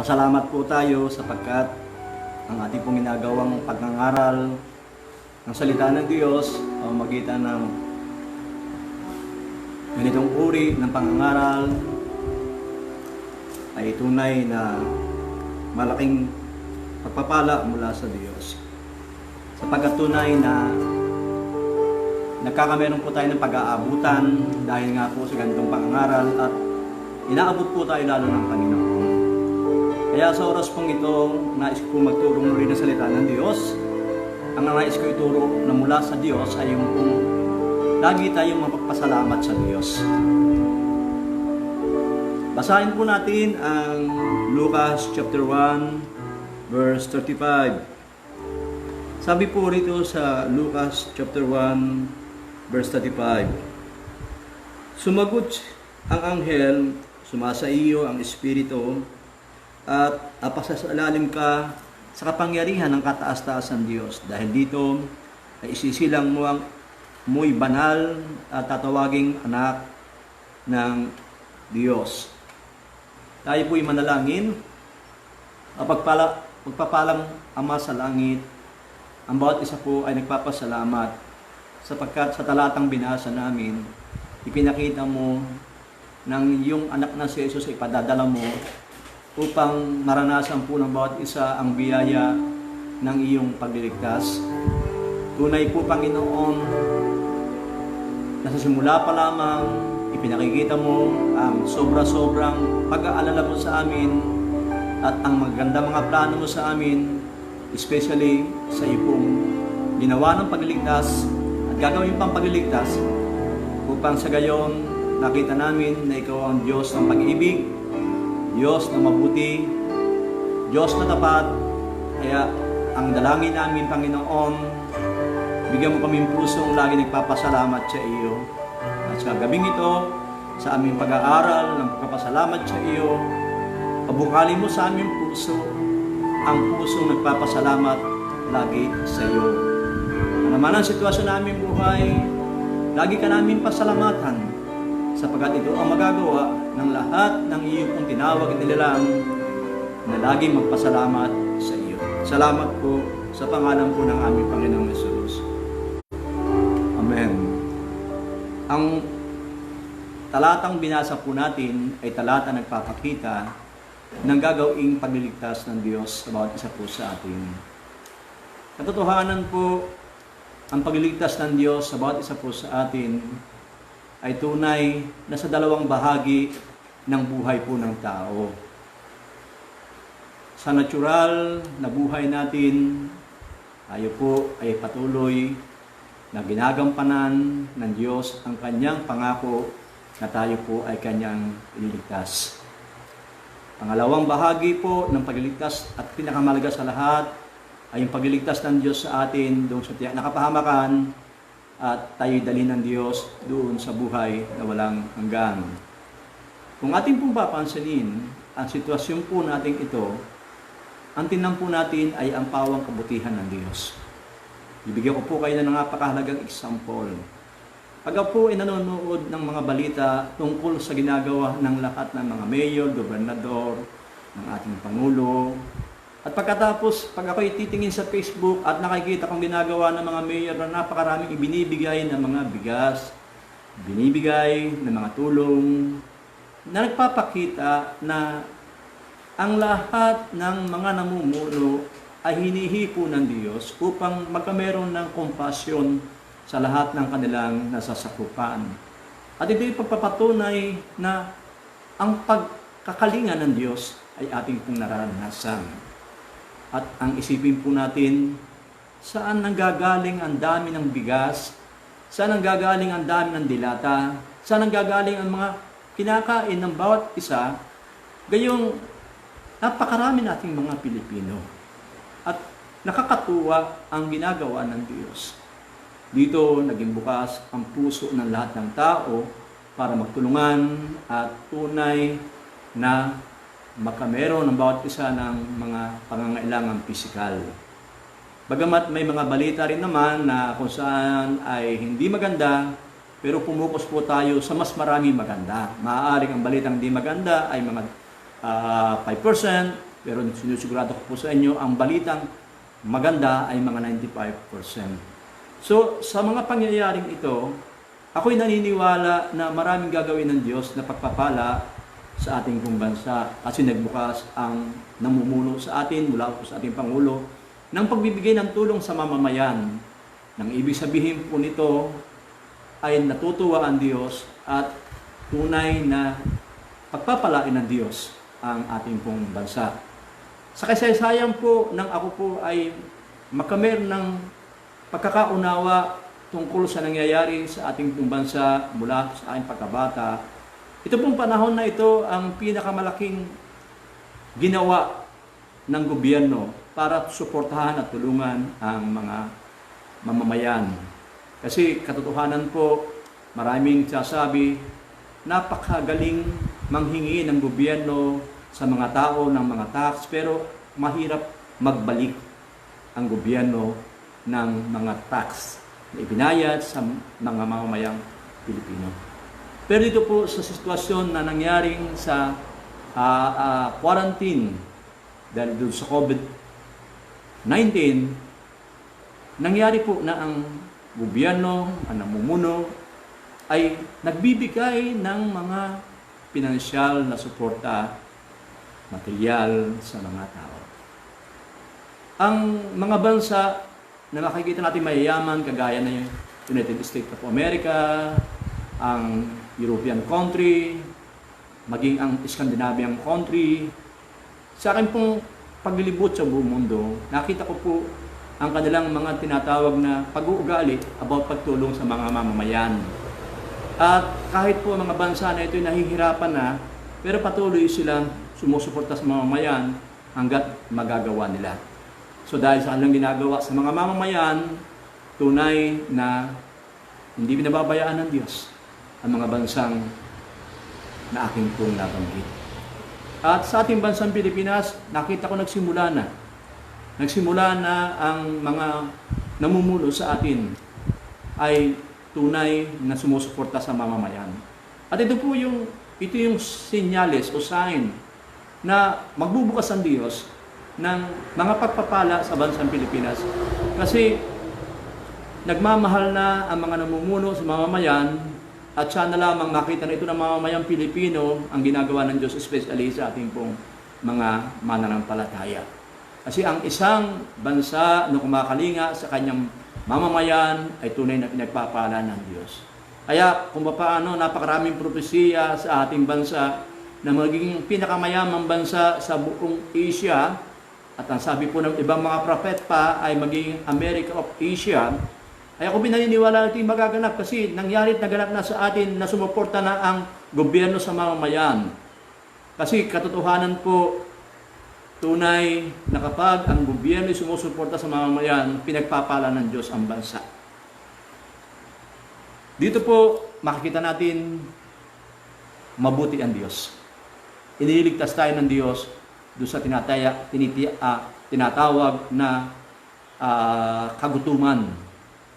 Pasalamat po tayo sapagkat ang ating pong ginagawang pagngangaral ng salita ng Diyos o magitan ng ganitong uri ng pangangaral ay tunay na malaking pagpapala mula sa Diyos. Sapagkat tunay na nagkakameron po tayo ng pag-aabutan dahil nga po sa ganitong pangangaral at inaabot po tayo lalo ng Panginoon. Kaya sa oras pong ito, nais ko magturo muli ng salita ng Diyos. Ang nais ko ituro na mula sa Diyos ay yung kung lagi tayong mapagpasalamat sa Diyos. Basahin po natin ang Lucas chapter 1, verse 35. Sabi po rito sa Lucas chapter 1, verse 35. Sumagot ang anghel, sumasa iyo ang Espiritu, at apasasalalim ka sa kapangyarihan ng kataas-taasan Diyos. Dahil dito ay isisilang mo ang mo'y banal at tatawaging anak ng Diyos. Tayo po'y manalangin. Magpapalang Ama sa langit, ang bawat isa po ay nagpapasalamat sapagkat sa talatang binasa namin, ipinakita mo ng iyong anak na si Jesus ay ipadadala mo upang maranasan po ng bawat isa ang biyaya ng iyong pagliligtas. Tunay po, Panginoon, na sa simula pa lamang ipinakikita mo ang sobra-sobrang pag-aalala mo sa amin at ang maganda mga plano mo sa amin, especially sa iyong ginawa ng pagliligtas at gagawin pang pagliligtas upang sa gayon nakita namin na ikaw ang Diyos ng pag-ibig, Diyos na mabuti, Diyos na tapat. Kaya ang dalangin namin, Panginoon, bigyan mo kaming pusong lagi nagpapasalamat sa iyo. At sa gabing ito, sa aming pag-aaral ng pagpapasalamat sa iyo, pabukalin mo sa aming puso ang pusong nagpapasalamat lagi sa iyo. Ano man ang sitwasyon namin buhay, lagi ka namin pasalamatan sapagkat ito ang magagawa ng lahat ng iyong kong tinawag at nilalang na laging magpasalamat sa iyo. Salamat po sa pangalan po ng aming Panginoong Jesus. Amen. Ang talatang binasa po natin ay talata nagpapakita ng gagawing pagliligtas ng Diyos sa bawat isa po sa atin. Katotohanan po, ang pagliligtas ng Diyos sa bawat isa po sa atin ay tunay na sa dalawang bahagi ng buhay po ng tao. Sa natural na buhay natin, tayo po ay patuloy na ginagampanan ng Diyos ang kanyang pangako na tayo po ay kanyang ililigtas. Pangalawang bahagi po ng pagliligtas at pinakamalaga sa lahat ay yung pagliligtas ng Diyos sa atin doon sa tiyak na kapahamakan at tayo'y dalhin ng Diyos doon sa buhay na walang hanggan. Kung ating pong papansinin, ang sitwasyon po natin ito, ang tinang po natin ay ang pawang kabutihan ng Diyos. Bibigyan ko po kayo ng napakahalagang example. Pag po ay nanonood ng mga balita tungkol sa ginagawa ng lahat ng mga mayor, gobernador, ng ating Pangulo, at pagkatapos, pag ako'y titingin sa Facebook at nakikita kong ginagawa ng mga mayor na napakaraming ibinibigay ng mga bigas, binibigay ng mga tulong, na nagpapakita na ang lahat ng mga namumuno ay hinihipo ng Diyos upang magkameron ng kompasyon sa lahat ng kanilang nasasakupan. At ito'y pagpapatunay na ang pagkakalinga ng Diyos ay ating pong nararanasan. At ang isipin po natin, saan nanggagaling ang dami ng bigas? Saan nanggagaling ang dami ng dilata? Saan nanggagaling ang mga kinakain ng bawat isa? Gayong napakarami nating mga Pilipino. At nakakatuwa ang ginagawa ng Diyos. Dito naging bukas ang puso ng lahat ng tao para magtulungan at tunay na makameron ng bawat isa ng mga pangangailangang pisikal. Bagamat may mga balita rin naman na kung saan ay hindi maganda, pero pumukus po tayo sa mas maraming maganda. Maaaring ang balitang hindi maganda ay mga 5%, Pero sinusigurado ko po sa inyo, ang balitang maganda ay mga 95%. So, sa mga pangyayaring ito, ako'y naniniwala na maraming gagawin ng Diyos na pagpapala sa ating pong bansa. Kasi nagbukas ang namumuno sa atin, mula po sa ating Pangulo, ng pagbibigay ng tulong sa mamamayan. Nang ibig sabihin po nito ay natutuwa ang Diyos at tunay na pagpapalain ng Diyos ang ating pong bansa. Sa kasaysayan po ng ako po ay makamer ng pagkakaunawa tungkol sa nangyayari sa ating pong bansa mula sa aking pagkabata. Ito pong panahon na ito ang pinakamalaking ginawa ng gobyerno para suportahan at tulungan ang mga mamamayan. Kasi katotohanan po, maraming sasabi, napakagaling manghingi ng gobyerno sa mga tao ng mga tax, pero mahirap magbalik ang gobyerno ng mga tax na ibinayad sa mga mamamayang Pilipino. Pero dito po sa sitwasyon na nangyaring sa quarantine dahil doon sa COVID-19, nangyari po na ang gobyerno, ang namumuno, ay nagbibigay ng mga pinansyal na suporta, material sa mga tao. Ang mga bansa na makikita natin mayayaman, kagaya ng United States of America, ang European country, maging ang Scandinavian country, sa akin pong paglilibot sa buong mundo, nakita ko po ang kanilang mga tinatawag na pag-uugali about pagtulong sa mga mamamayan. At kahit po mga bansa na ito ay nahihirapan na, pero patuloy silang sumusuporta sa mamamayan hanggat magagawa nila. So dahil sa kanilang ginagawa sa mga mamamayan, tunay na hindi binababayaan ng Diyos ang mga bansang na aking pong nabanggit. At sa ating bansang Pilipinas, nakita ko nagsimula na. Nagsimula na ang mga namumuno sa atin ay tunay na sumusuporta sa mamamayan. At ito yung senyales o sign na magbubukas ang Diyos ng mga pagpapala sa bansang Pilipinas. Kasi nagmamahal na ang mga namumuno sa mamamayan at sana lamang makita na ito ng mamamayang Pilipino ang ginagawa ng Diyos, especially sa ating pong mga mananampalataya. Kasi ang isang bansa na kumakalinga sa kanyang mamamayan ay tunay na pinagpapala ng Diyos. Kaya kung paano napakaraming propesiya sa ating bansa na magiging pinakamayamang bansa sa buong Asia, at ang sabi po ng ibang mga prophet pa ay magiging America of Asia, ay ako pinaniniwala natin magaganap kasi nangyari at naganap na sa atin na sumuporta na ang gobyerno sa mamamayan. Kasi katotohanan po, tunay na kapag ang gobyerno ay sumusuporta sa mamamayan, pinagpapala ng Diyos ang bansa. Dito po, makikita natin mabuti ang Diyos. Iniligtas tayo ng Diyos doon sa tinatawag na kagutuman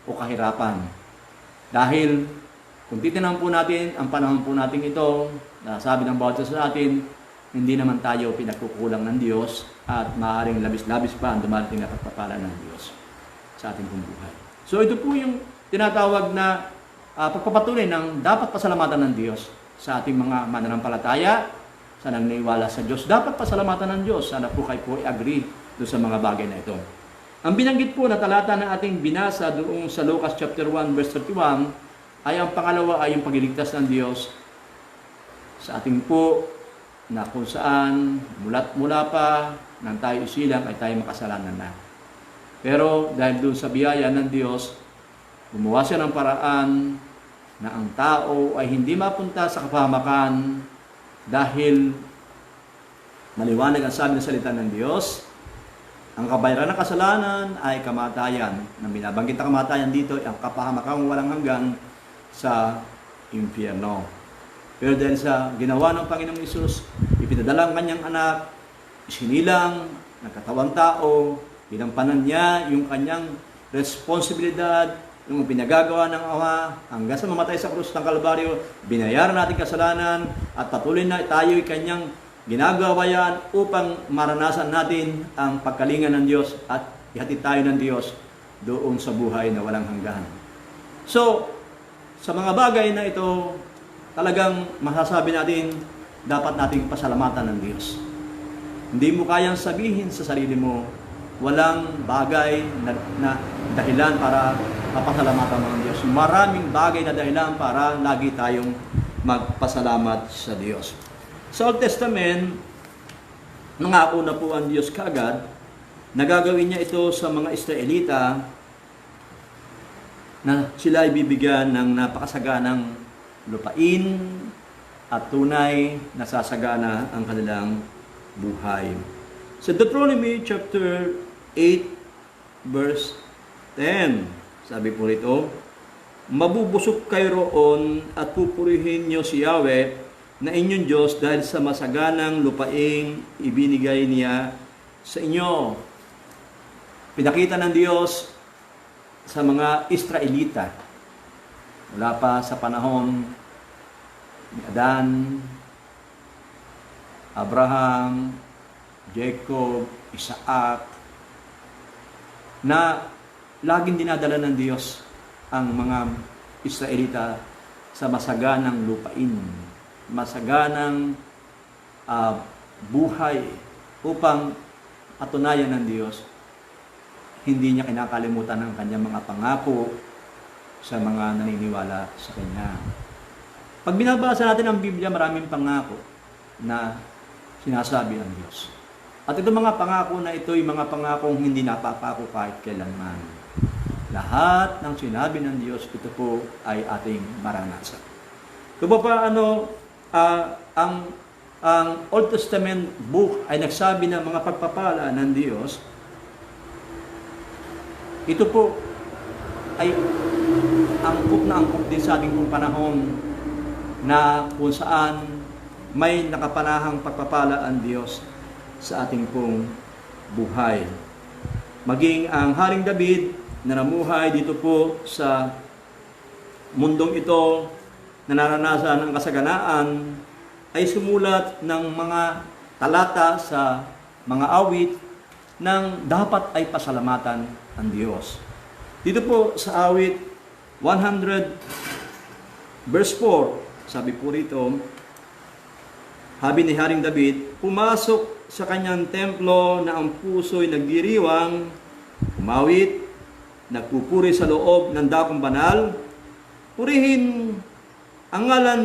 o kahirapan. Dahil kung titingnan po natin ang panahon po natin ito, sabi ng bawat sa atin, hindi naman tayo pinagkukulang ng Diyos at maaaring labis-labis pa ang dumarating na pagpapala ng Diyos sa ating buhay. So ito po yung tinatawag na pagpapatuloy ng dapat pasalamatan ng Diyos sa ating mga mananampalataya, sa naniniwala sa Diyos. Dapat pasalamatan ng Diyos. Sana po kayo po i-agree doon sa mga bagay na ito. Ang binanggit po na talata na ating binasa doon sa Lucas chapter 1 verse 31 ay ang pangalawa ay yung pagliligtas ng Diyos sa ating po na kung saan mula pa nang tayo isilang ay tayo makasalanan na. Pero dahil doon sa biyaya ng Diyos, gumawa siya ng paraan na ang tao ay hindi mapunta sa kapahamakan dahil maliwanag ang sabi ng salita ng Diyos. Ang kabayaran ng kasalanan ay kamatayan. Nang binabanggit na kamatayan dito, ang kapahamakan walang hanggan sa impyerno. Pero dahil sa ginawa ng Panginoong Hesus, ipinadala ang kanyang anak, isinilang, nagkatawang tao, ginampanan niya yung kanyang responsibilidad, yung pinagagawa ng Ama, hanggang sa mamatay sa krus ng Kalbaryo, binayaran natin kasalanan, at patuloy na tayo'y kanyang Ginagawa yan upang maranasan natin ang pagkalinga ng Diyos at ihatid tayo ng Diyos doon sa buhay na walang hanggan. So, sa mga bagay na ito, talagang masasabi natin, dapat nating pasalamatan ng Diyos. Hindi mo kayang sabihin sa sarili mo, walang bagay na dahilan para mapasalamatan mo ng Diyos. Maraming bagay na dahilan para lagi tayong magpasalamat sa Diyos. Sa Old Testament, nangako na po ang Diyos kaagad na gagawin niya ito sa mga Israelita na sila ay bibigyan ng napakasaganang lupain at tunay na sasagana ang kanilang buhay. Sa Deuteronomy chapter 8 verse 10, sabi po rito, mabubusok kayo roon at pupurihin niyo si Yahweh na inyong Diyos dahil sa masaganang lupaing ibinigay niya sa inyo. Pinakita ng Diyos sa mga Israelita mula pa sa panahon ni Adan, Abraham, Jacob, Isaac, na laging dinadala ng Diyos ang mga Israelita sa masaganang lupain, masaganang buhay upang patunayan ng Diyos hindi niya kinakalimutan ang kanyang mga pangako sa mga naniniwala sa Kanya. Pag binabasa natin ang Biblia, maraming pangako na sinasabi ng Diyos. At itong mga pangako na ito ay mga pangakong hindi napapako kahit kailanman. Lahat ng sinabi ng Diyos, ito po ay ating maranasan. Kung paano ang Old Testament book ay nagsabi ng mga pagpapala ng Diyos, ito po ay angkop na angkop din sa ating pong panahon na kung saan may nakapanahang pagpapala ang Diyos sa ating pong buhay. Maging ang Haring David na namuhay dito po sa mundong ito na naranasan ang kasaganaan ay sumulat ng mga talata sa mga awit nang dapat ay pasalamatan ang Diyos. Dito po sa awit 100 verse 4, sabi po rito, habi ni Haring David, pumasok sa kanyang templo na ang puso'y nagdiriwang, umawit, nagpupuri sa loob ng dakong banal, purihin ang ngalan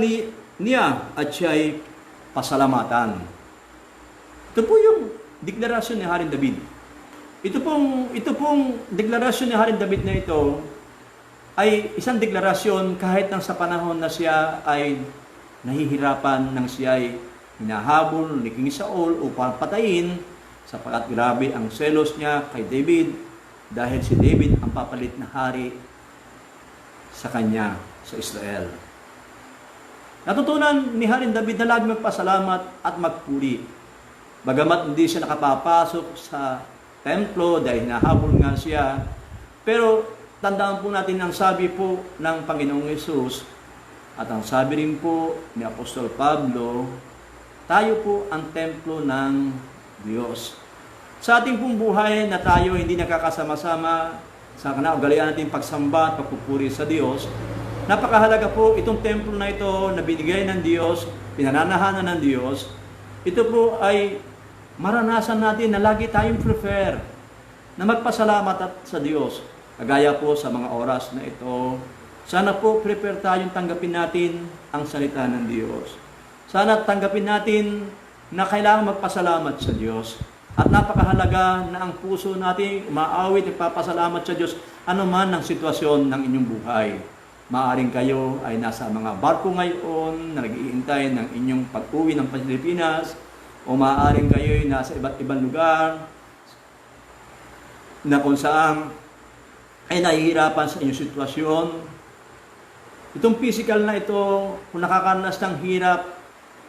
niya at siya'y pasalamatan. Ito po yung deklarasyon ni Haring David. Ito pong deklarasyon ni Haring David na ito ay isang deklarasyon kahit nang sa panahon na siya ay nahihirapan nang siya ay hinahabol ni King Saul upang patayin sapagkat grabe ang selos niya kay David dahil si David ang papalit na hari sa kanya sa Israel. Natutunan ni Haring David na lagi magpasalamat at magpuri. Bagamat hindi siya nakapapasok sa templo dahil hinahabol nga siya, pero tandaan po natin ang sabi po ng Panginoong Hesus at ang sabi rin po ni Apostol Pablo, tayo po ang templo ng Diyos. Sa ating pong buhay na tayo hindi nakakasama-sama sa kanaugalian natin pagsamba at pagpupuri sa Diyos, napakahalaga po itong templo na ito na binigay ng Diyos, pinananahanan ng Diyos. Ito po ay maranasan natin na lagi tayong prefer na magpasalamat sa Diyos. Kagaya po sa mga oras na ito, sana po prepare tayong tanggapin natin ang salita ng Diyos. Sana tanggapin natin na kailangan magpasalamat sa Diyos. At napakahalaga na ang puso natin umaawit at papasalamat sa Diyos anuman ang sitwasyon ng inyong buhay. Maaring kayo ay nasa mga barko ngayon na nag-iintay ng inyong pag-uwi ng Pilipinas, o maaaring kayo ay nasa iba't ibang lugar na kung saan ay nahihirapan sa inyong sitwasyon. Itong physical na ito, kung nakakaranas ng hirap,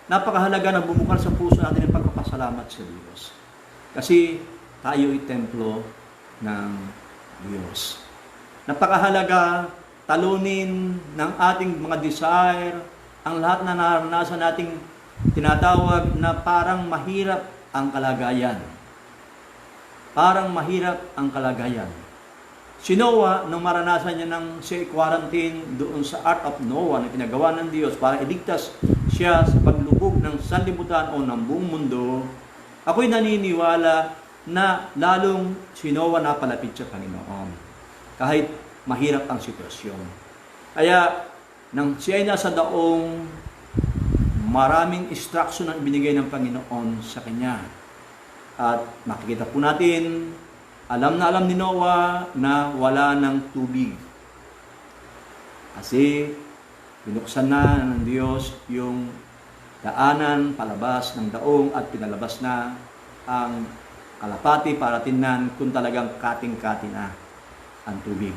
napakahalaga na bumukal sa puso natin ang pagpapasalamat sa Diyos. Kasi tayo ay templo ng Diyos. Napakahalaga talunin ng ating mga desire, ang lahat na naranasan nating tinatawag na parang mahirap ang kalagayan. Parang mahirap ang kalagayan. Si Noah, nung maranasan niya ng quarantine doon sa Ark of Noah na pinagawa ng Diyos para iligtas siya sa paglubog ng sanlibutan o ng buong mundo, ako'y naniniwala na lalong si Noah napalapit sa Panginoon. Kahit mahirap ang sitwasyon. Kaya, nang siya ay nasa daong, maraming instruction ang ibinigay ng Panginoon sa kanya. At makikita po natin, alam na alam ni Noah na wala ng tubig. Kasi binuksan na ng Diyos yung daanan palabas ng daong at pinalabas na ang kalapati para tingnan kung talagang kating-kati na ang tubig.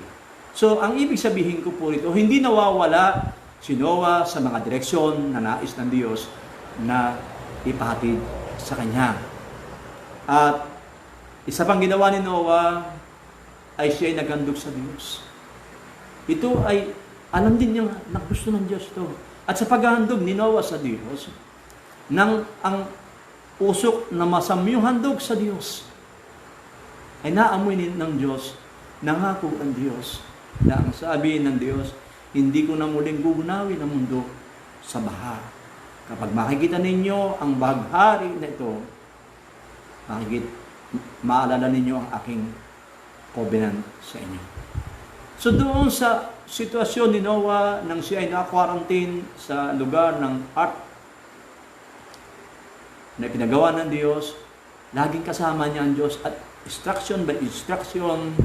So, ang ibig sabihin ko po rito, hindi nawawala si Noah sa mga direksyon na nais ng Diyos na ipahatid sa kanya. At isa pang ginawa ni Noah ay siya ay naghandog sa Diyos. Ito ay alam din niya na gusto ng Diyos ito. At sa paghahandog ni Noah sa Diyos, nang ang usok na masamyong handog sa Diyos ay naamoy ng Diyos, nangako ang Diyos na ang sabi ng Diyos, hindi ko na muling gugunawin ang mundo sa baha. Kapag makikita ninyo ang baghari na ito, maalala ninyo ang aking covenant sa inyo. So doon sa sitwasyon ni Noah nang siya ay na-quarantine sa lugar ng Ark na pinagawa ng Diyos, laging kasama niya ang Diyos at instruction by instruction,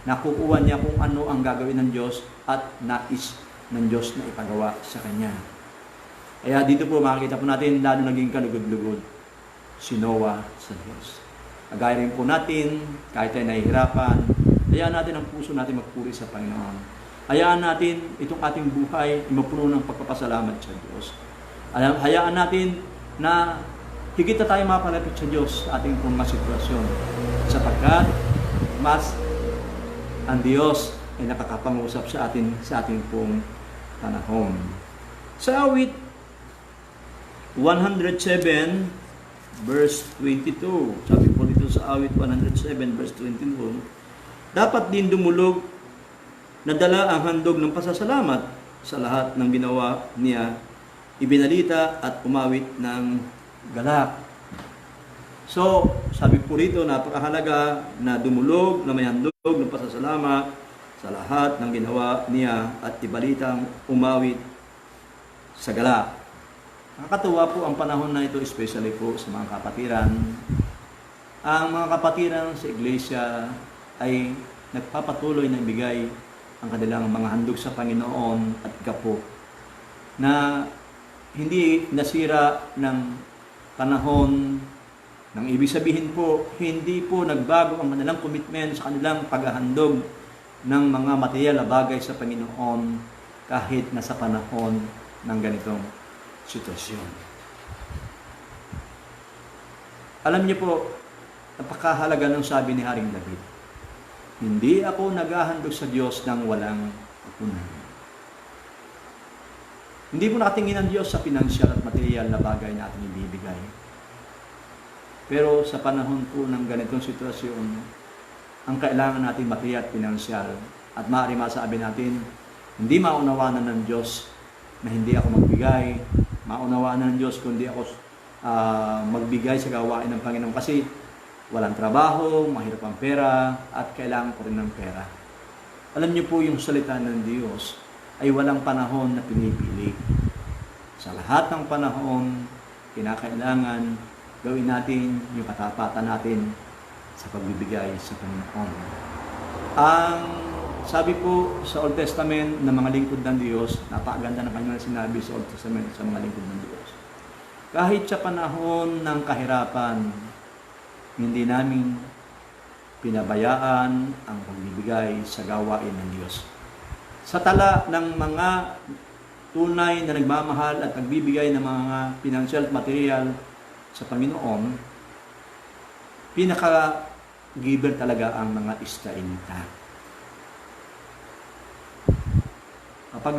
nakukuha niya kung ano ang gagawin ng Diyos at nais ng Diyos na ipagawa sa kanya. Kaya dito po makikita po natin lalo naging kalugod-lugod si Noah sa Diyos. Kagaya rin po natin, kahit tayo nahihirapan, hayaan natin ang puso natin magpuri sa Panginoon. Hayaan natin itong ating buhay mapuno ng pagpapasalamat sa Diyos. Hayaan natin na higit na tayo mapalapit sa Diyos sa ating pong mga sitwasyon. Sapagkat mas ang Diyos ay nakakapangusap sa ating pong panahon. Sa awit 107 verse 22. Sabi po dito sa awit 107 verse 22, dapat din dumulog na dala ang handog ng pasasalamat sa lahat ng ginawa niya, ibinalita at umawit ng galak. So, sabi po rito, napakahalaga na dumulog na may handog ng pasasalamat sa lahat ng ginawa niya at ibalitang umawit sa galak. Nakakatuwa po ang panahon na ito, especially po sa mga kapatiran. Ang mga kapatiran sa iglesia ay nagpapatuloy na ibigay ang kanilang mga handog sa Panginoon at gapo na hindi nasira ng panahon. Nang ibig sabihin po, hindi po nagbago ang kanilang commitment sa kanilang paghahandog ng mga material na bagay sa Panginoon kahit nasa panahon ng ganitong sitwasyon. Alam niyo po, napakahalaga ng sabi ni Haring David, hindi ako naghahandog sa Diyos ng walang kapunan. Hindi po nakatingin ang Diyos sa pinansyal at material na bagay na ating ibibigay. Pero sa panahon po ng ganitong sitwasyon, ang kailangan natin material at pinansyal at maaari masabi natin, hindi maunawanan ng Diyos na hindi ako magbigay, maunawanan ng Diyos kundi ako magbigay sa gawain ng Panginoon kasi walang trabaho, mahirap ang pera, at kailangan ko rin ng pera. Alam niyo po yung salita ng Diyos ay walang panahon na pinipili. Sa lahat ng panahon, kinakailangan gawin natin yung katapatan natin sa pagbibigay sa Panginoon. Ang sabi po sa Old Testament ng mga lingkod ng Diyos, napakaganda ng kanyang sinabi sa Old Testament sa mga lingkod ng Diyos. Kahit sa panahon ng kahirapan, hindi namin pinabayaan ang pagbibigay sa gawain ng Diyos. Sa tala ng mga tunay na nagmamahal at nagbibigay ng mga financial at material sa Panginoon, pinaka-giver talaga ang mga Israelita. Kapag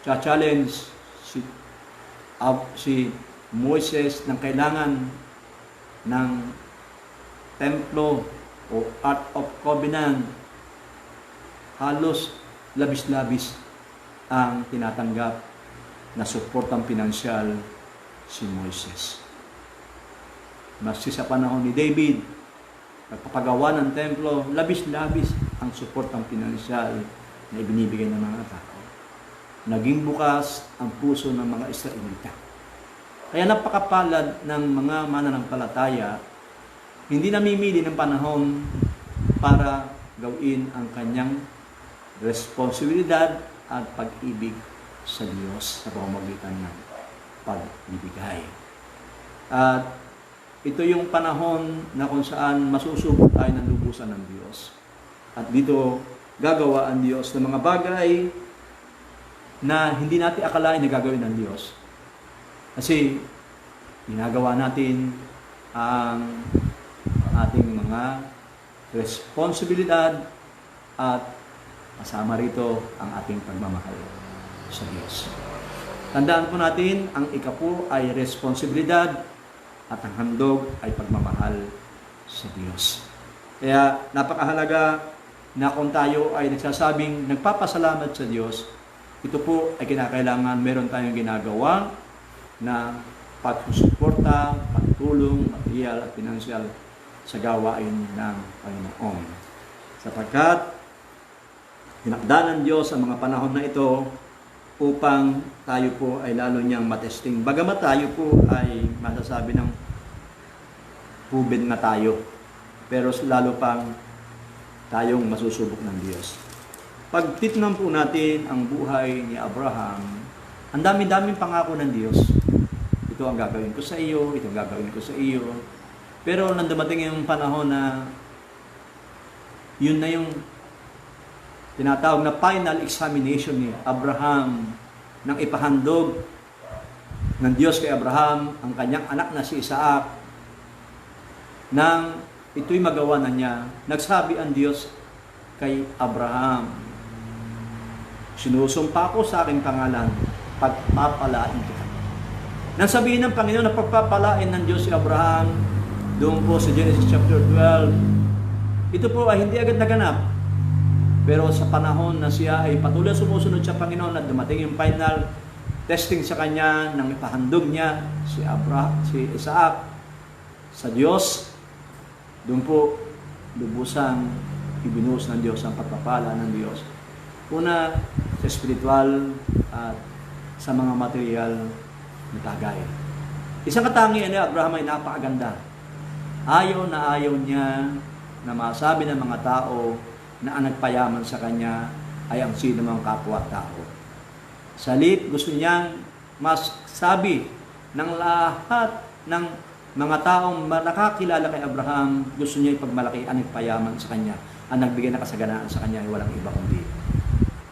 nag-challenge si Moises ng kailangan ng templo o Ark of Covenant, halos labis-labis ang tinatanggap na suportang pinansyal si Moises. Maski sa panahon ni David, nagpapagawa ng templo, labis-labis ang suportang pinansyal na ibinibigay ng mga tao. Naging bukas ang puso ng mga Israelita. Kaya napakapalad ng mga mananampalataya, hindi namimili ng panahon para gawin ang kanyang responsibilidad at pag-ibig sa Diyos sa pamamagitan ng pagbibigay. At ito yung panahon na kung saan masusubok tayo ng lubusan ng Diyos. At dito gagawa ang Diyos ng mga bagay na hindi natin akalain na gagawin ng Diyos. Kasi ginagawa natin ang ating mga responsibilidad at kasama rito ang ating pagmamahal sa Diyos. Tandaan po natin, ang ikapu ay responsibilidad at ang handog ay pagmamahal sa Diyos. Kaya napakahalaga na kung tayo ay nagsasabing nagpapasalamat sa Diyos, ito po ay kinakailangan meron tayong ginagawa na pagsusuporta, pagtulong, material at pinansyal sa gawain ng Panginoon. Sapagkat tinakda ng Diyos ang mga panahon na ito upang tayo po ay lalo niyang matesting. Bagamat tayo po ay masasabi ng proven na tayo, pero lalo pang tayong masusubok ng Diyos. Pag titnan po natin ang buhay ni Abraham, ang dami-daming pangako ng Diyos. Ito ang gagawin ko sa iyo, ito ang gagawin ko sa iyo. Pero nang dumating yung panahon na yun na yung tinatawag na final examination ni Abraham nang ipahandog ng Diyos kay Abraham ang kanyang anak na si Isaac. Nang ito'y magawa na niya, nagsabi ang Diyos kay Abraham, sinusumpa ko sa aking pangalan, pagpapalain kita. Nang sabihin ng Panginoon na pagpapalain ng Diyos si Abraham, doon po sa Genesis chapter 12, ito po ay hindi agad naganap. Pero sa panahon na siya ay patuloy sumusunod sa Panginoon at dumating yung final testing sa kanya nang ipahandog niya si Isaac sa Diyos, doon po lubusang ibinuhos ng Diyos ang pagpapala ng Diyos. Una, sa spiritual at sa mga material na tagay. Isang katangian ni Abraham ay napakaganda. Ayaw na ayaw niya na masabi ng mga tao na ang nagpayaman sa kanya ay ang sino mang kapwa-tao. Sa halip, gusto niyang mas sabi ng lahat ng mga taong nakakilala kay Abraham, gusto niya ipagmalaki ang nagpayaman sa kanya. Ang nagbigay na kasaganaan sa kanya ay walang iba kundi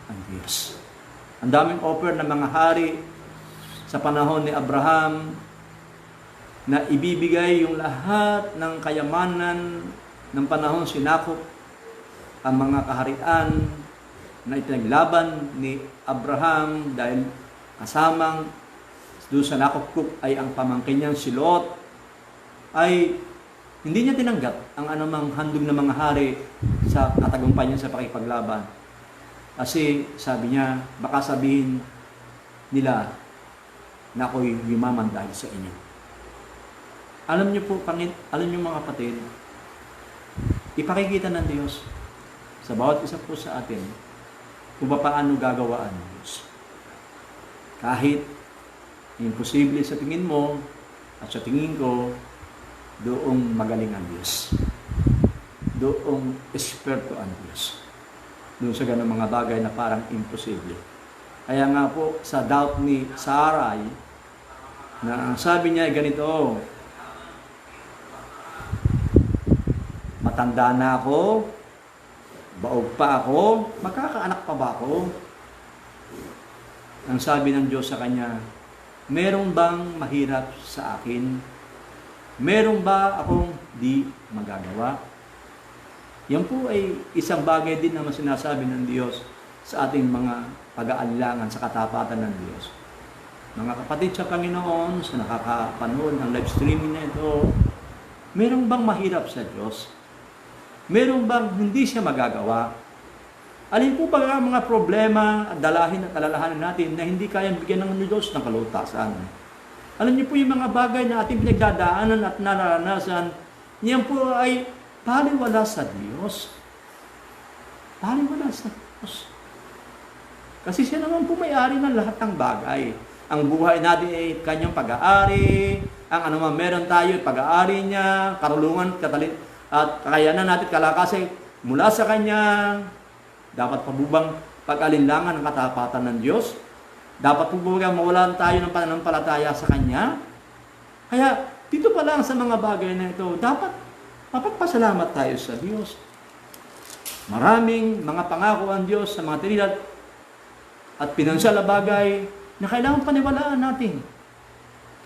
ang Diyos. Ang daming offer ng mga hari sa panahon ni Abraham na ibibigay yung lahat ng kayamanan ng panahon sinakop ang mga kaharian na itinaglaban ni Abraham dahil kasamang doon sa nakupkup ay ang pamangkin niyang si Lot, ay hindi niya tinanggap ang anumang handog ng mga hari sa katagumpay niya sa pakipaglaban. Kasi sabi niya, baka sabihin nila na ako'y yumaman dahil sa inyo. Alam niyo po, alam niyo mga kapatid, ipakikita ng Diyos sa bawat isa po sa atin kung paano gagawaan ng Diyos. Kahit imposible sa tingin mo at sa tingin ko, doong magaling ang Diyos. Doong esperto ang Diyos. Doon sa ganang mga bagay na parang imposible. Kaya nga po, sa doubt ni Sarai, na ang sabi niya ay ganito, matanda na ako, baog pa ako, magkakaanak pa ba ako? Ang sabi ng Diyos sa kanya, meron bang mahirap sa akin? Meron ba akong di magagawa? Yan po ay isang bagay din naman sinasabi ng Diyos sa ating mga pag-aalilangan sa katapatan ng Diyos. Mga kapatid sa Panginoon, sa nakakapanood ng live streaming na ito, meron bang mahirap sa Diyos? Meron bang hindi siya magagawa? Alin po ba ang mga problema at dalahin at alalahanin natin na hindi kayang bigyan ng Diyos ng kalutasan? Alam niyo po yung mga bagay na ating pinagdadaanan at nararanasan, niyan po ay paliwala sa Diyos. Paliwala sa Diyos. Kasi siya naman po may-ari ng lahat ng bagay. Ang buhay natin ay kanyang pag-aari, ang anuman meron tayo, pag-aari niya, karulungan, at kakayanan natin kalakasan mula sa kanya. Dapat pabubang pag-alinlangan ng katapatan ng Diyos. Dapat pabubang mawalan tayo ng pananampalataya sa Kanya. Kaya, dito pa lang sa mga bagay na ito, dapat mapagpasalamat tayo sa Diyos. Maraming mga pangako ang Diyos sa mga tinilat at pinansyal na bagay na kailangan paniwalaan natin.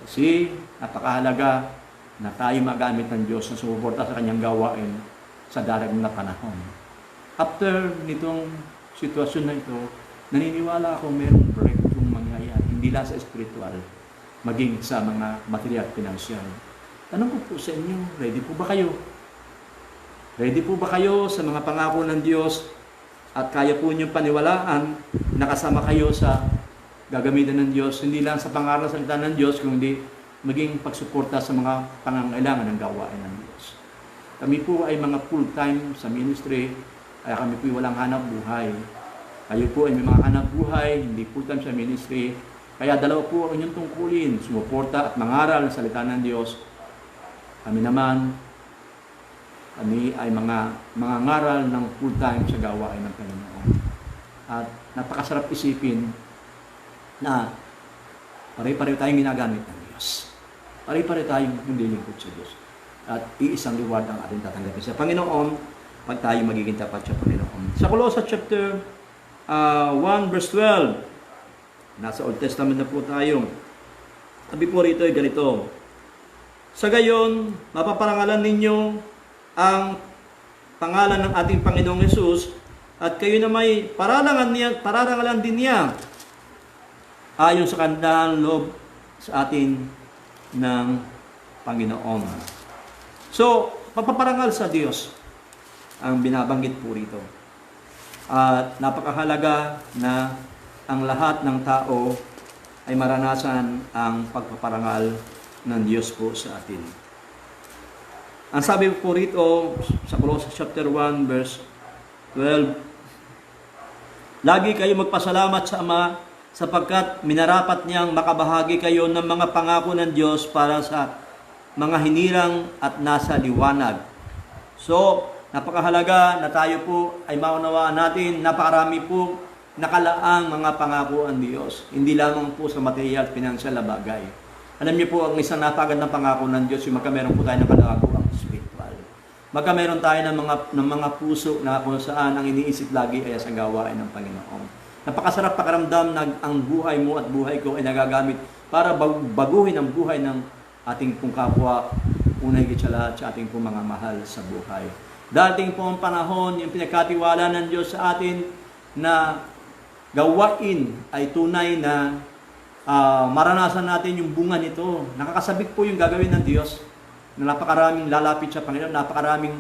Kasi, napakahalaga na tayo magamit ng Diyos na sumuporta sa Kanyang gawain sa darating na panahon. After nitong sitwasyon na ito, naniniwala ako mayroong breakthrough mangyayari, hindi lang sa spiritual, maging sa mga material at pinansyal. Tanong ko po sa inyo, ready po ba kayo? Ready po ba kayo sa mga pangako ng Diyos at kaya po niyong paniwalaan na kasama kayo sa gagamitan ng Diyos, hindi lang sa pangaral salita ng Diyos, kundi maging pagsuporta sa mga pangangailangan ng gawain ng Diyos. Kami po ay mga full-time sa ministry, kaya kami po walang hanap buhay. Kayo po ay may mga hanap buhay, hindi full-time sa ministry. Kaya dalawa po ang inyong tungkulin, sumuporta at mangaral ng salita ng Diyos. Kami naman, kami ay mga ngaral ng full-time sa gawain ng Panginoon. At napakasarap isipin na pare-pare tayong ginagamit ng Diyos. Pare-pare tayong nililingkod sa Diyos. At iisang reward ang ating tatanggapin sa Panginoon pag tayo magiging tapat sa Panginoon. Sa Colossae chapter 1 verse 12, nasa Old Testament na po tayo. Sabi po rito ay ganito, sa gayon, mapaparangalan ninyo ang pangalan ng ating Panginoong Hesus at kayo na may pararangalan din niya ayon sa kanilang loob sa atin ng Panginoon. So, papaparangal sa Diyos ang binabanggit po rito. At napakahalaga na ang lahat ng tao ay maranasan ang pagpaparangal ng Diyos po sa atin. Ang sabi po rito sa Colossae chapter 1 verse 12, lagi kayo magpasalamat sa Ama sapagkat minarapat niyang makabahagi kayo ng mga pangako ng Diyos para sa mga hinirang at nasa liwanag. So, napakahalaga na tayo po ay maunawaan natin, napakarami po nakalaang mga pangako ang Diyos. Hindi lamang po sa material at financial na bagay. Alam niyo po, ang isang napakagandang pangako ng Diyos, yung magkameron po tayo ng kalagaang spiritual. Magkameron tayo ng mga puso na kung saan ang iniisip lagi ay sa gawain ng Panginoon. Napakasarap pakiramdam na ang buhay mo at buhay ko ay nagagamit para baguhin ang buhay ng ating pong kapwa, unay higit sa lahat sa ating pong mga mahal sa buhay. Dating po ang panahon, yung pinagkatiwala ng Diyos sa atin na gawain ay tunay na maranasan natin yung bunga nito. Nakakasabik po yung gagawin ng Diyos na napakaraming lalapit sa Panginoon, napakaraming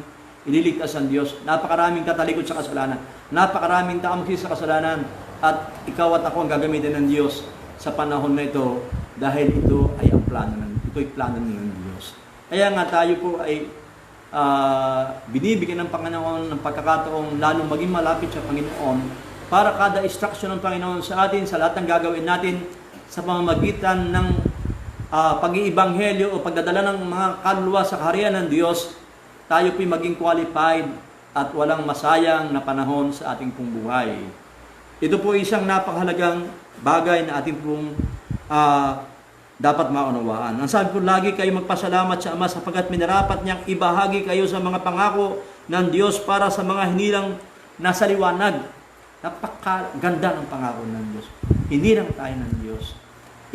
ililigtas ang Diyos, napakaraming tatalikod sa kasalanan, napakaraming taamsi sa kasalanan, at ikaw at ako ang gagamitin ng Diyos sa panahon na ito dahil ito ay plano ng Diyos. Kaya nga tayo po ay binibigyan ng Panginoon ng pagkakataong lalong maging malapit sa Panginoon para kada instruction ng Panginoon sa atin, sa lahat ng gagawin natin sa pamamagitan ng pag-iibanghelyo o pagdadala ng mga kaluluwa sa kaharian ng Diyos, tayo po'y maging qualified at walang masayang na panahon sa ating pong buhay. Ito po isang napakahalagang bagay na ating pong dapat maunawaan. Ang sabi po, lagi kayo magpasalamat sa Ama sapagkat minarapat niyang ibahagi kayo sa mga pangako ng Diyos para sa mga hinilang nasa liwanag. Napakaganda ng pangako ng Diyos. Hinirang tayo ng Diyos.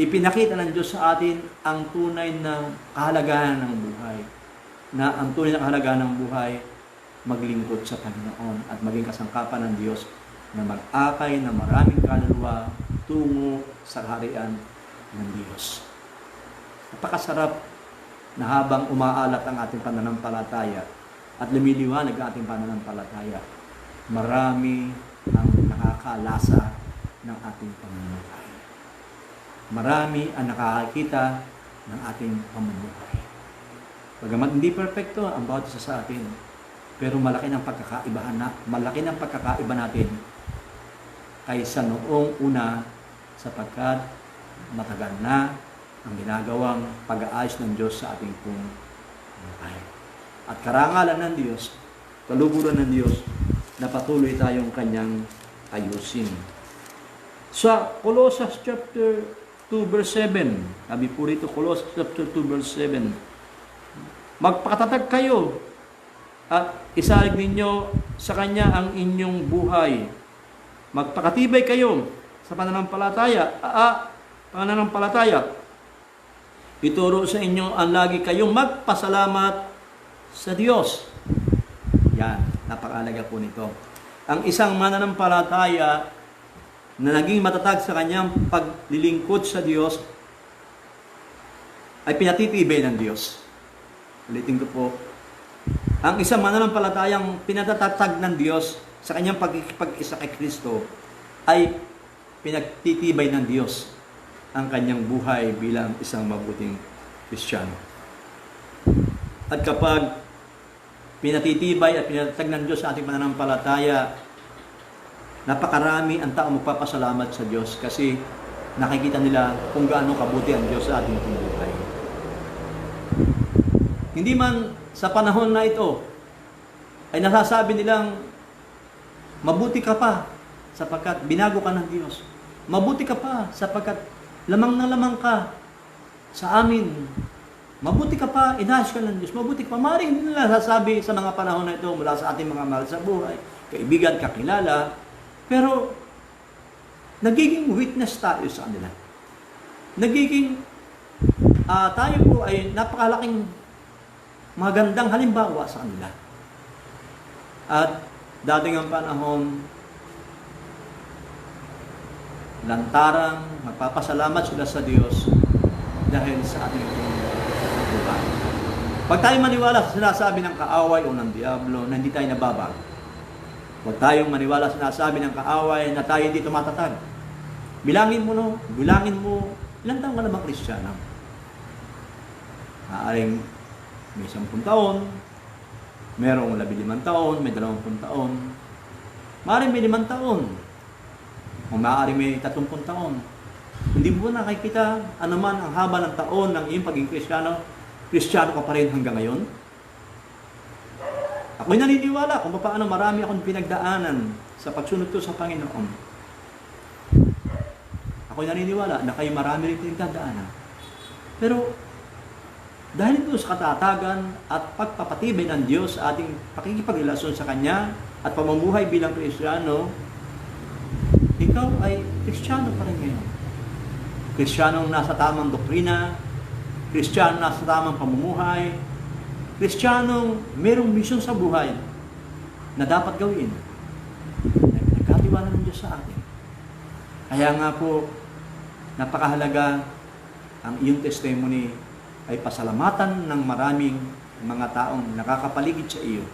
Ipinakita ng Diyos sa atin ang tunay na kahalagahan ng buhay. Na ang tunay na kahalagahan ng buhay, maglingkod sa Panginoon at maging kasangkapan ng Diyos na mag-akay na maraming kaluluwa tungo sa kaharian ng Diyos. Napakasarap na habang umaalat ang ating pananampalataya at lumiliwanag ang ating pananampalataya, marami ang nakakalasa ng ating pamumuhay. Marami ang nakakakita ng ating pamumuhay. Bagamat hindi perfecto ang bawat isa sa atin, pero malaki ng pagkakaiba natin kaysa noong una, sapagkat matagal na ang ginagawang pag-aayos ng Diyos sa ating buhay. At karangalan ng Diyos, kaluguran ng Diyos, na patuloy tayong kanyang ayusin. Sa Colossus chapter 2 verse 7, sabi po rito, Colossus chapter 2 verse 7, magpakatatag kayo at isalig ninyo sa Kanya ang inyong buhay. Magpakatibay kayo sa pananampalataya. Ituro sa inyo ang lagi kayong magpasalamat sa Diyos. Yan, napakahalaga po nito. Ang isang mananampalataya na naging matatag sa kanyang paglilingkod sa Diyos ay pinatitibay ng Diyos. Ulitin ko po. Ang isang mananampalatayang pinatatag ng Diyos sa kanyang pag-isa kay Kristo ay pinagtitibay ng Diyos ang kanyang buhay bilang isang mabuting Kristiyano. At kapag pinatitibay at pinatatag ng Diyos sa ating mananampalataya, napakarami ang tao magpapasalamat sa Diyos kasi nakikita nila kung gaano kabuti ang Diyos sa ating buhay. Hindi man sa panahon na ito ay nasasabi nilang mabuti ka pa sapagkat binago ka ng Diyos. Mabuti ka pa sapagkat lamang na lamang ka sa amin. Mabuti ka pa, inayos ka ng Diyos. Mabuti ka pa. Maaaring hindi nila nasasabi sa mga panahon na ito mula sa ating mga mahal sa buhay, kaibigan, kakilala, pero nagiging witness tayo sa kanila. Nagiging tayo po ay napakalaking magandang halimbawa sa kanila. At dating ang panahon, lantarang magpapasalamat sila sa Diyos dahil sa ating buhay. Pag tayo maniwala sa sinasabi ng kaaway o ng diablo na hindi tayo nababago, huwag tayong maniwala sa sinasabi ng kaaway na tayo hindi tumatatag. Bilangin mo, ilang taon ka na bang Kristiyano? Maaaring may 10 taon, merong 15 taon, may 20 taon, maaaring may 5 taon, o maaaring may 30 taon. Hindi mo nakikita anuman ang haba ng taon ng iyong pagiging Kristiyano, Kristiyano ka pa rin hanggang ngayon? Ako'y naniniwala kung paano marami akong pinagdaanan sa pagsunod ko sa Panginoon. Ako'y naniniwala na kayo marami rin pinagdadaanan. Pero dahil ito sa katatagan at pagpapatibay ng Diyos sa ating pakikipagrelasyon sa Kanya at pamumuhay bilang Kristiyano, ikaw ay Kristiyano pa rin ngayon. Kristiyanong nasa tamang doktrina, Kristiyanong nasa tamang pamumuhay, Kristiyanong mayroong misyon sa buhay na dapat gawin. Nagkatiwala ng Diyos sa atin. Kaya nga po, napakahalaga ang iyong testimony ay pasalamatan ng maraming mga taong nakakapaligid sa iyo.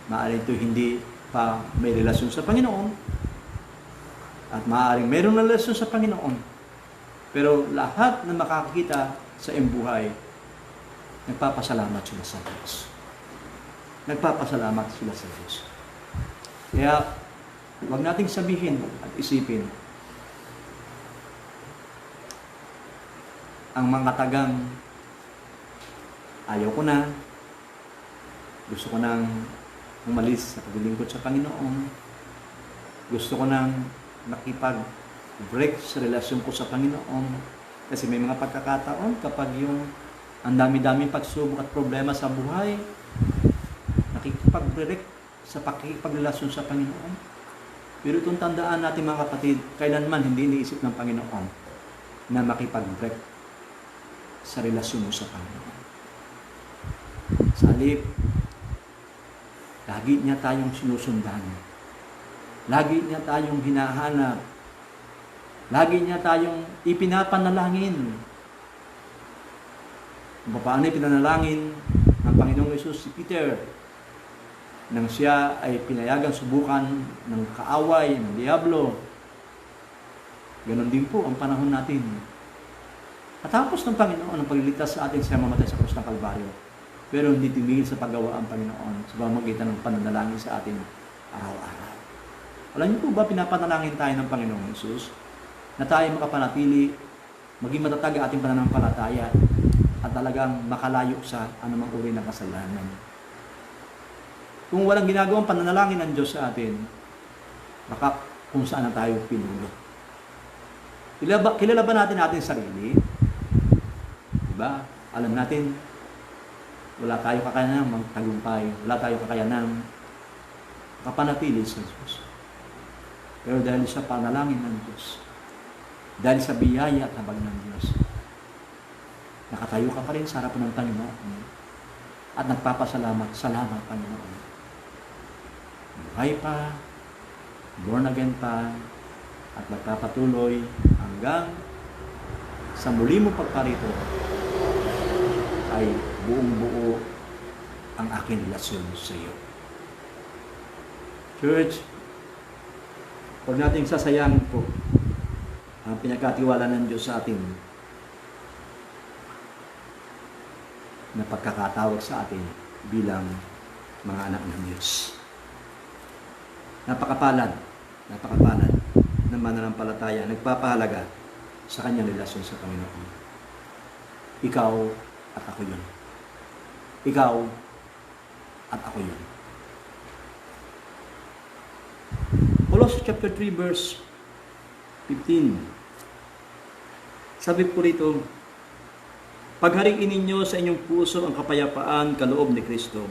Maaaring ito hindi pa may relasyon sa Panginoon at maaaring mayroon na relasyon sa Panginoon. Pero lahat na makakakita sa iyong buhay, nagpapasalamat sila sa Diyos. Nagpapasalamat sila sa Diyos. Kaya, huwag nating sabihin at isipin ang mga tagang ayaw ko na, gusto ko nang umalis sa paglilingkod sa Panginoon, gusto ko nang makipag-break sa relasyon ko sa Panginoon, kasi may mga pagkakataon kapag yung ang dami-daming pagsubok at problema sa buhay, nakikipag-break sa pakikipagrelasyon sa Panginoon. Pero itong tandaan natin mga kapatid, kailanman hindi iniisip ng Panginoon na makipag-break sa relasyon mo sa Panginoon. Sa halip, lagi niya tayong sinusundan. Lagi niya tayong hinahanap Lagi niya tayong ipinapanalangin. Paano ipinanalangin ng Panginoong Yesus si Peter nang siya ay pinayagang subukan ng kaaway, ng diablo. Ganon din po ang panahon natin. Natapos ng Panginoon ang pagliligtas sa atin, siya mamatay sa krus ng Kalbaryo. Pero hindi tumigil sa paggawa ang Panginoon sa pamamagitan ng pananalangin sa atin araw-araw. Alam niyo po ba, pinapanalangin tayo ng Panginoong Yesus na tayo makapanatili, maging matatag ang ating pananampalataya at talagang makalayo sa anumang uri ng kasalanan. Kung walang ginagawang pananalangin ng Diyos sa atin, baka kung saan na tayo pinulot. Kilala ba natin ating sarili? Diba? Alam natin, wala tayo kakayanang magtagumpay, wala tayo kakayanang kapanatili sa Diyos. Pero dahil sa panalangin ng Diyos, dahil sa biyaya at habag ng Diyos, nakatayo ka pa rin sa harapan ng Panginoon at nagpapasalamat, salamat Panginoon. Buhay pa, born again pa, at magpapatuloy hanggang sa muli mo pagparito ay buong-buo ang aking relasyon sa iyo. Church, huwag nating sasayangin po ang pinagkatiwala ng Diyos sa atin na pagkakatawag sa atin bilang mga anak ng Diyos. Napakapalad ng mananampalataya, nagpapahalaga sa kanyang relasyon sa Panginoon. Ikaw at ako yun. Ikaw at ako yun. Colossians chapter 3 verse 15. Sabi po rito, paghariin ninyo sa inyong puso ang kapayapaan kaloob ni Kristo,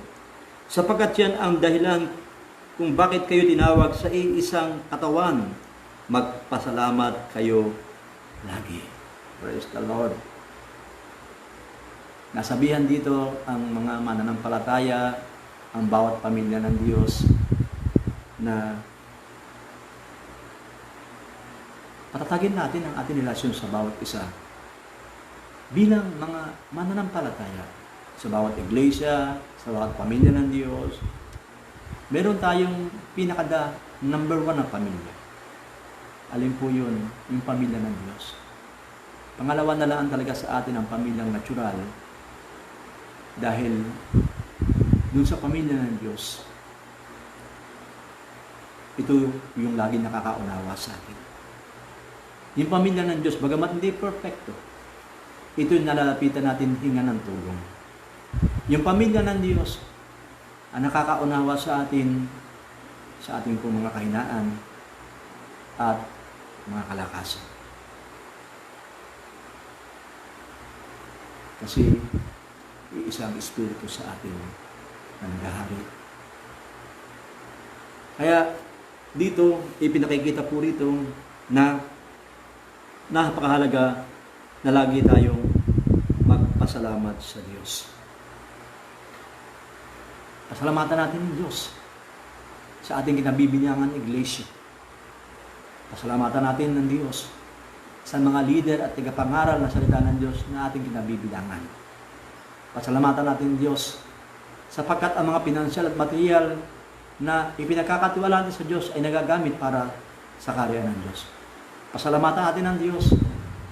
sapagkat yan ang dahilan kung bakit kayo tinawag sa iisang katawan, magpasalamat kayo lagi. Praise the Lord. Nasabihan dito ang mga mananampalataya, ang bawat pamilya ng Diyos, na patatagin natin ang ating relasyon sa bawat isa bilang mga mananampalataya sa bawat iglesia, sa bawat pamilya ng Diyos. Meron tayong number 1 na pamilya. Alin po yun? Yung pamilya ng Diyos. Pangalawa na lang talaga sa atin ang pamilyang natural, dahil dun sa pamilya ng Diyos, ito yung lagi nakakaunawa sa atin. Yung pamilya ng Diyos, bagamat hindi perfecto, ito yung nalalapitan natin hinga ng tulong. Yung pamilya ng Diyos, ang nakakaunawa sa atin, sa ating pong mga kahinaan at mga kalakasan. Kasi iisang Espiritu sa atin na naghahari. Kaya dito, ipinakikita po rito na napakahalaga na lagi tayong magpasalamat sa Diyos. Pasalamatan natin ng Diyos sa ating kinabibinyangan iglesia. Pasalamatan natin ng Diyos sa mga leader at tagapangaral na salita ng Diyos na ating kinabibinyangan. Pasalamatan natin ng Diyos sapagkat ang mga pinansyal at material na ipinagkakatiwalaan natin sa Diyos ay nagagamit para sa karya ng Diyos. Pasalamatan natin ng Diyos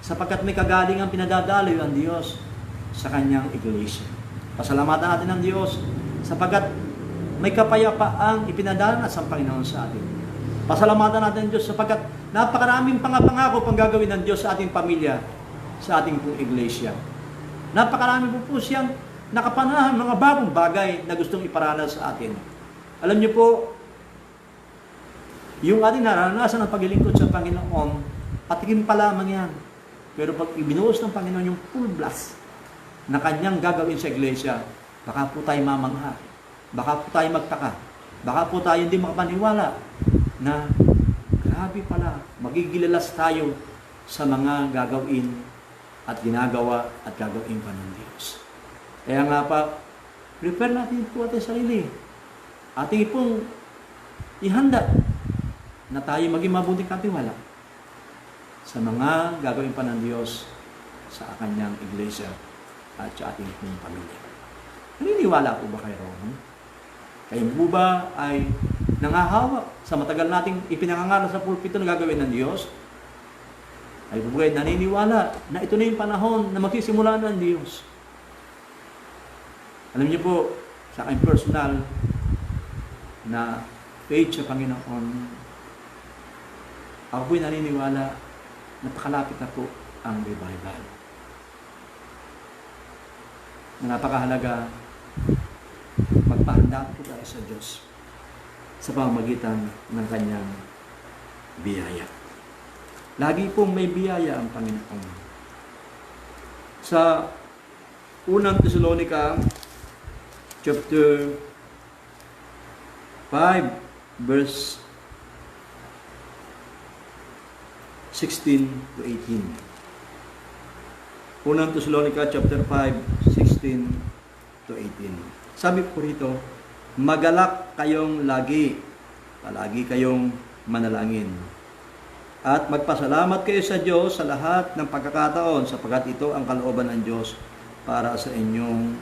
sapagkat may kagalingang pinadadaloy ang Diyos sa kanyang iglesia. Pasalamatan natin ng Diyos sapagkat may kapayapaang ipinadala sa Panginoon sa atin. Pasalamatan natin ng Diyos sapagkat napakaraming pangako pang gagawin ng Diyos sa ating pamilya, sa ating pong iglesia. Napakarami po siyang nakapanahan mga bagong bagay na gustong iparanas sa atin. Alam niyo po, yung ating naranasan ng paglilingkod sa Panginoon, patikim pa lamang yan. Pero pag ibinuhos ng Panginoon yung full blast na kanyang gagawin sa iglesia, baka po tayo mamangha, baka po tayo magtaka, baka po tayo hindi makapaniwala na grabe pala, magigilalas tayo sa mga gagawin at ginagawa at gagawin pa ng Diyos. Kaya nga pa, prepare natin po ating sarili. Ating pong ihanda na tayo maging mabuting katiwala. sa mga gagawin pa ng Diyos sa kanyang iglesia at sa ating pamilya. Naniniwala po ba kayo ron? Kayo po ba ay nangahawak sa matagal nating ipinangangaral sa pulpito na gagawin ng Diyos? Ay po ba kayo naniniwala na ito na yung panahon na magsisimula ng Diyos? Alam niyo po, sa aking personal na faith sa Panginoon, ako po'y naniniwala na pakalapit na po ang revival. Na napakahalaga, magpahanda po tayo sa Diyos sa pamamagitan ng kanyang biyaya. Lagi pong may biyaya ang Panginoon. Sa unang Thessalonica, chapter 5, verse 16 to 18. Unang Thessalonica chapter 5, 16 to 18. Sabi po rito, magalak kayong lagi, palagi kayong manalangin. At magpasalamat kayo sa Diyos sa lahat ng pagkakataon sapagkat ito ang kalooban ng Diyos para sa inyong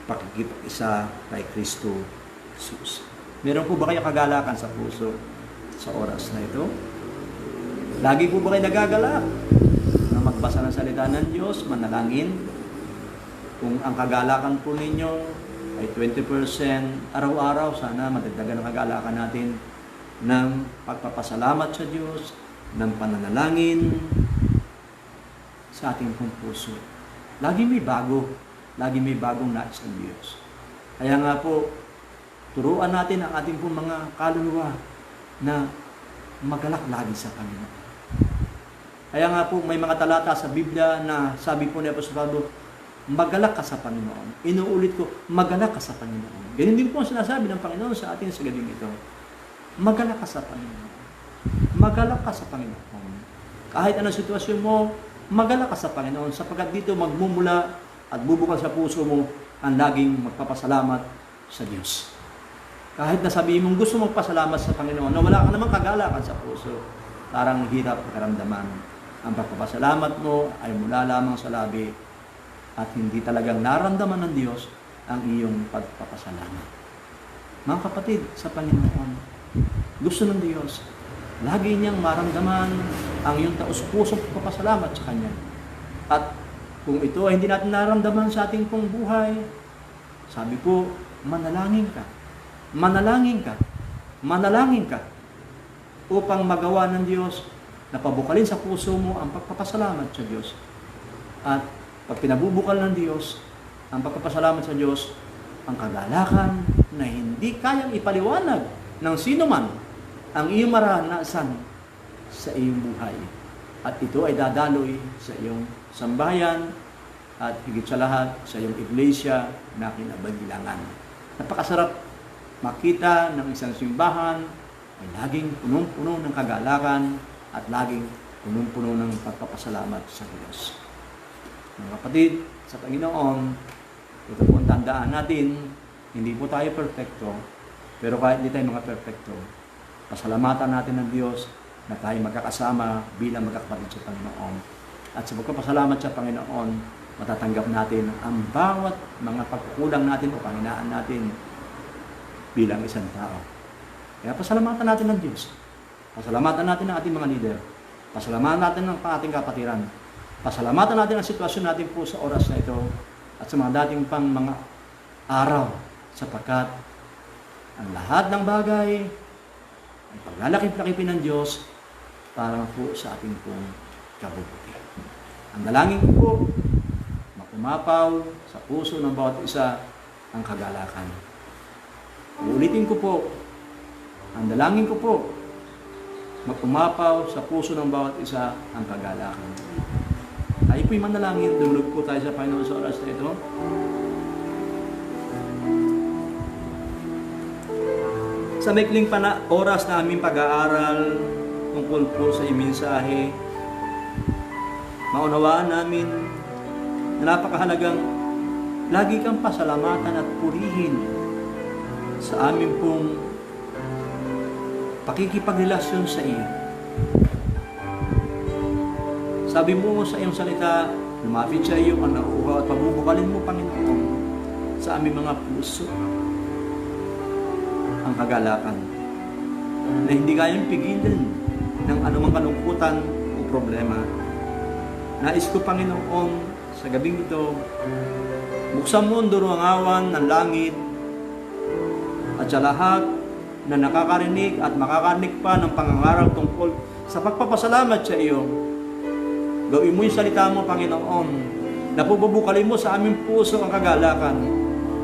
pakikipag-isa kay Kristo Jesus. Meron po ba kayo kagalakan sa puso sa oras na ito? Lagi po ba kayo nagagalak na magbasa ng salita ng Diyos, manalangin? Kung ang kagalakan po ninyo ay 20% araw-araw, sana madagdagan ang kagalakan natin ng pagpapasalamat sa Diyos, ng pananalangin sa ating pong puso. Lagi may bago, lagi may bagong nais ng Diyos. Kaya nga po, turuan natin ang ating pong mga kaluluwa na magalak lagi sa Panginoon. Kaya nga po, may mga talata sa Biblia na sabi po ni Apostol Pablo, magalak ka sa Panginoon. Inuulit ko, magalak ka sa Panginoon. Ganun din po ang sinasabi ng Panginoon sa atin sa gabing ito. Magalak ka sa Panginoon. Magalak ka sa Panginoon. Kahit anong sitwasyon mo, magalak ka sa Panginoon sapagkat dito magmumula at bubukal sa puso mo ang laging magpapasalamat sa Diyos. Kahit na sabihin mong gusto magpasalamat sa Panginoon na wala ka namang kagalakan sa puso, parang hirap karamdaman. Ang pagpapasalamat mo ay mula lamang sa labi at hindi talagang naramdaman ng Diyos ang iyong pagpapasalamat. Mga kapatid, sa Panginoon, gusto ng Diyos, lagi niyang maramdaman ang iyong taus-pusong pagpapasalamat sa Kanya. At kung ito ay hindi natin naramdaman sa ating pong buhay, sabi ko, manalangin ka. Manalangin ka. Manalangin ka upang magawa ng Diyos na pabukalin sa puso mo ang pagpapasalamat sa Diyos. At pag pinabubukal ng Diyos ang pagpapasalamat sa Diyos, ang kagalakan na hindi kayang ipaliwanag ng sino man ang iyong maranasan sa iyong buhay. At ito ay dadaloy sa iyong sambahayan at higit sa lahat sa iyong iglesia na kinabibilangan. Napakasarap makita ng isang simbahan ay laging punong-puno ng kagalakan at laging punong-puno ng pagpapasalamat sa Diyos. Mga kapatid, sa Panginoon, ito po ang tandaan natin, hindi po tayo perfecto, pero kahit hindi tayo mga perfecto, pasalamatan natin ng Diyos na tayo magkakasama bilang magkakapatid sa Panginoon. At sa pagpapasalamat sa Panginoon, matatanggap natin ang bawat mga pagkukulang natin o panghinaan natin bilang isang tao. Kaya pasalamatan natin ng Diyos. Pasalamatan natin ang ating mga leader. Pasalamatan natin ang ating kapatiran. Pasalamatan natin ang sitwasyon natin po sa oras na ito at sa mga dating pang mga araw sapagkat ang lahat ng bagay ay paglalakip-lakipin ng Diyos para po sa ating pong kabubuti. Ang dalangin ko po, mapumapaw sa puso ng bawat isa ang kagalakan. Uulitin ko po, ang dalangin ko po, mapumapaw sa puso ng bawat isa ang kagalakan. Tayo po'y manalangin, dumulog po tayo sa Panginoon sa oras na ito. Sa maikling oras na aming pag-aaral tungkol po sa iyong mensahe, maunawaan namin na napakahalagang lagi kang pasalamatan at purihin sa amin pong pakikipagrelasyon sa iyo. Sabi mo sa iyong salita, lumapit sa iyo ang nauuhaw at pabubukalin mo, Panginoon, sa aming mga puso ang kagalakan na hindi kayang pigilan ng anumang kalungkutan o problema. Nais ko, Panginoon, sa gabing ito, buksan mo ang durwangawan ng langit at sa lahat na nakakarinig at makakarinig pa ng pangangaral tungkol sa pagpapasalamat sa iyo. Gawin mo yung salita mo, Panginoon, na pabubukalin mo sa aming puso ang kagalakan.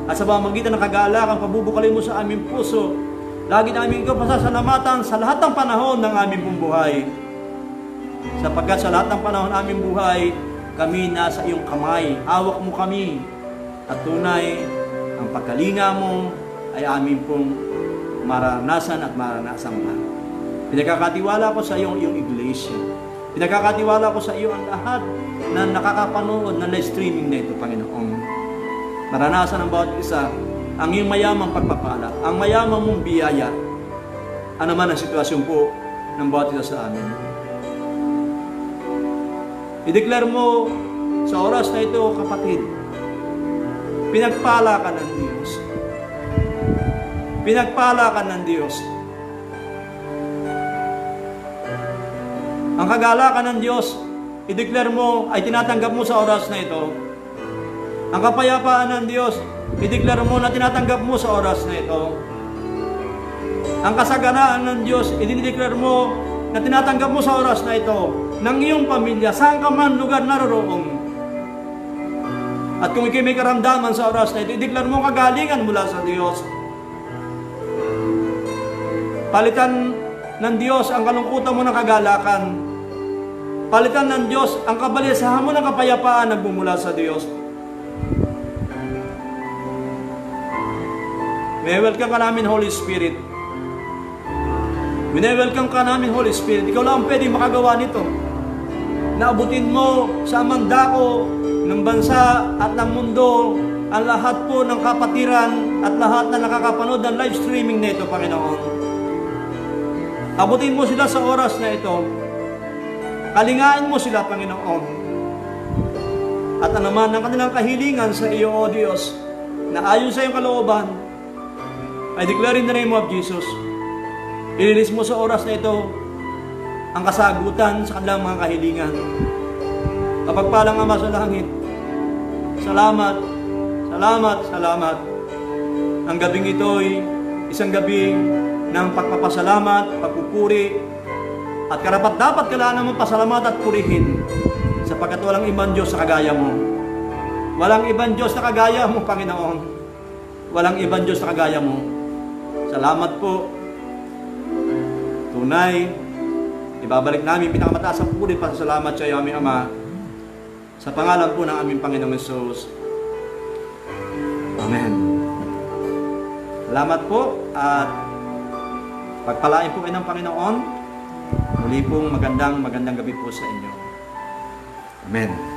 At sa pamamagitan ng kagalakan, pabubukalin mo sa aming puso. Lagi namin ikaw pasasalamatan sa lahat ng panahon ng aming buhay. Sapagkat sa lahat ng panahon ng aming buhay, kami nasa iyong kamay. Hawak mo kami. At tunay, ang pagkalinga mo ay amin pong maranasan at maranasan pa. Pinagkakatiwala ko sa iyong iglesia. Pinagkakatiwala ko sa iyo ang lahat na nakakapanood ng live streaming na ito, Panginoon. Maranasan ng bawat isa ang iyong mayamang pagpapala, ang mayamang mong biyaya. Ano man ang sitwasyon po ng bawat isa sa amin. I-declare mo sa oras na ito, kapatid, pinagpala ka ng Diyos. Pinagpala ka ng Diyos. Ang kagalakan ng Diyos, i-declare mo, ay tinatanggap mo sa oras na ito. Ang kapayapaan ng Diyos, i-declare mo na tinatanggap mo sa oras na ito. Ang kasaganaan ng Diyos, i-declare mo na tinatanggap mo sa oras na ito ng iyong pamilya, saan ka man lugar naroroon. At kung ikay may karamdaman sa oras na ito, i-declare mo kagalingan mula sa Diyos. Palitan ng Diyos ang kalungkutan mo ng kagalakan. Palitan ng Diyos ang kabalisahan mo ng kapayapaan na bumula sa Diyos. May welcome ka namin, Holy Spirit. Welcome ka namin, Holy Spirit. Ikaw lang ang pwede makagawa nito. Naabutin mo sa mandako ng bansa at ng mundo ang lahat po ng kapatiran at lahat na nakakapanood ng live streaming na ito, Panginoon. Abutin mo sila sa oras na ito. Kalingain mo sila, Panginoon. At naman ang kanilang kahilingan sa iyo, O Diyos, na ayon sa iyong kalooban, I declare in the name of Jesus, ililis mo sa oras na ito ang kasagutan sa kanilang mga kahilingan. Kapagpalang Ama sa langit, salamat, salamat, salamat. Ang gabing ito'y isang gabing ng pagpapasalamat, pagpupuri, at karapat-dapat kailangan mo pasalamat at purihin sapagkat walang ibang Diyos na kagaya mo. Walang ibang Diyos na kagaya mo, Panginoon. Walang ibang Diyos na kagaya mo. Salamat po. Tunay, ibabalik namin pinakamataas ang puri para salamat sa iyo, aming Ama, sa pangalan po ng aming Panginoong Hesus. Amen. Salamat po at pagpalain po kayo ng Panginoon. Muli pong magandang gabi po sa inyo. Amen.